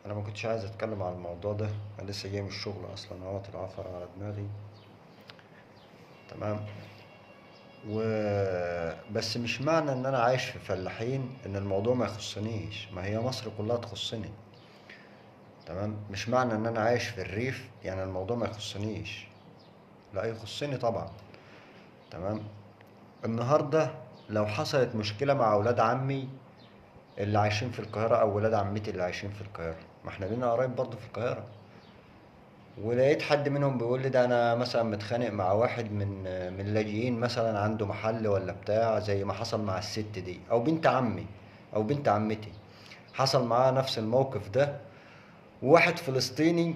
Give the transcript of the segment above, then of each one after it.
انا ما كنتش عايز اتكلم عن الموضوع ده. انا لسه جاي من الشغل اصلا اهوت العفر على دماغي. تمام. و بس مش معنى ان انا عايش في فلاحين ان الموضوع ما يخصنيش، ما هي مصر كلها تخصني. تمام. مش معنى ان انا عايش في الريف يعني الموضوع ما يخصنيش. لا، يخصني طبعا. تمام. النهارده لو حصلت مشكلة مع اولاد عمي اللي عايشين في القاهرة او ولاد عمتي اللي عايشين في القاهرة، ما احنا لينا قرايب برضه في القاهرة، ولقيت حد منهم بيقول لي ده انا مثلا متخانق مع واحد من اللاجئين مثلا عنده محل ولا بتاع، زي ما حصل مع الست دي او بنت عمي او بنت عمتي، حصل معاها نفس الموقف ده. وواحد فلسطيني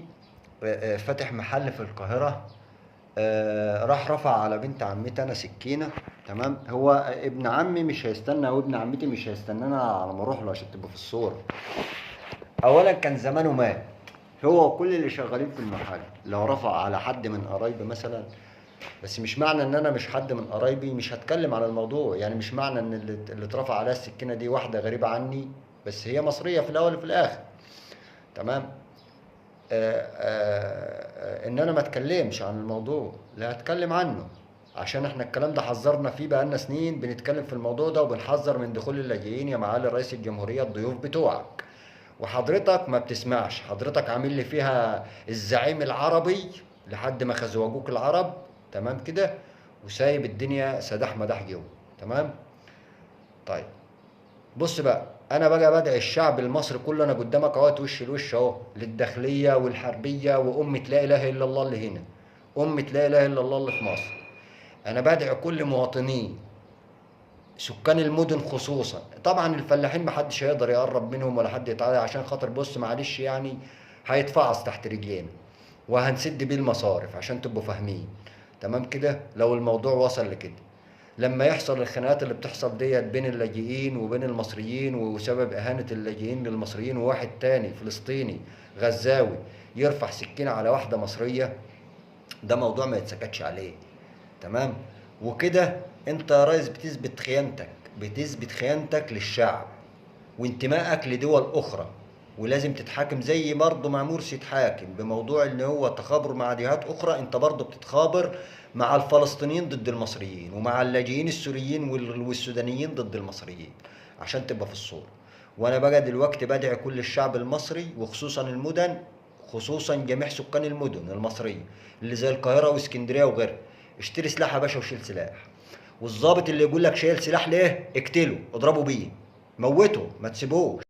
فاتح محل في القاهرة، راح رفع على بنت عمتي انا سكينة. تمام. هو ابن عمي مش هيستنى او ابن عمتي مش هيستنانا على ما اروح له عشان تبقى في الصورة. اولا كان زمانه مات، هو وكل اللي شغالين في المحل. لو رفع على حد من قرايبي مثلا، بس مش معنى ان انا مش حد من قرايبي مش هتكلم عن الموضوع، يعني مش معنى ان اللي اترفع عليها السكينه دي واحده غريبه عني، بس هي مصريه في الاول وفي الاخر. تمام. ان انا ما اتكلمش عن الموضوع، لا اتكلم عنه، عشان احنا الكلام ده حذرنا فيه بقالنا سنين بنتكلم في الموضوع ده، وبنحذر من دخول اللاجئين يا معالي رئيس الجمهوريه الضيوف بتوعك. وحضرتك ما بتسمعش، حضرتك عامل لي فيها الزعيم العربي لحد ما خزوجوك العرب. تمام كده. وسايب الدنيا سداح مداح جوه. تمام. طيب، بص بقى، انا بقى بدعي الشعب المصري كله، انا قدامك اهوت وش لوش اهو، للداخليه والحربيه وامه لا اله الا الله اللي هنا، امه لا اله الا الله اللي في مصر. انا بدعي كل مواطنين، سكان المدن خصوصا، طبعا الفلاحين محدش هيقدر يقرب منهم ولا حد يتعالى، عشان خاطر بص معلش يعني هيتفعص تحت رجلينا، وهنسد بيه المصارف عشان تبقوا فاهمين. تمام كده. لو الموضوع وصل لكده، لما يحصل الخناقات اللي بتحصل ديت بين اللاجئين وبين المصريين، وسبب اهانة اللاجئين للمصريين، وواحد تاني فلسطيني غزاوي يرفع سكينة على واحدة مصرية، ده موضوع ما يتسكتش عليه. تمام. وكده انت يا ريس بتثبت خيانتك، بتثبت خيانتك للشعب وانتمائك لدول اخرى، ولازم تتحاكم زي برضه ما مرسي يتحاكم بموضوع ان هو تخابر مع جهات اخرى. انت برضه بتتخابر مع الفلسطينيين ضد المصريين، ومع اللاجئين السوريين والسودانيين ضد المصريين، عشان تبقى في الصورة. وانا بقى دلوقتي بدعي كل الشعب المصري وخصوصا المدن، خصوصا جميع سكان المدن المصرية اللي زي القاهرة واسكندرية وغيرها، اشتري سلاح يا باشا وشيل سلاح. والظابط اللي يقول لك شايل سلاح ليه، اقتله، اضربه بيه، موته، ما تسيبوش.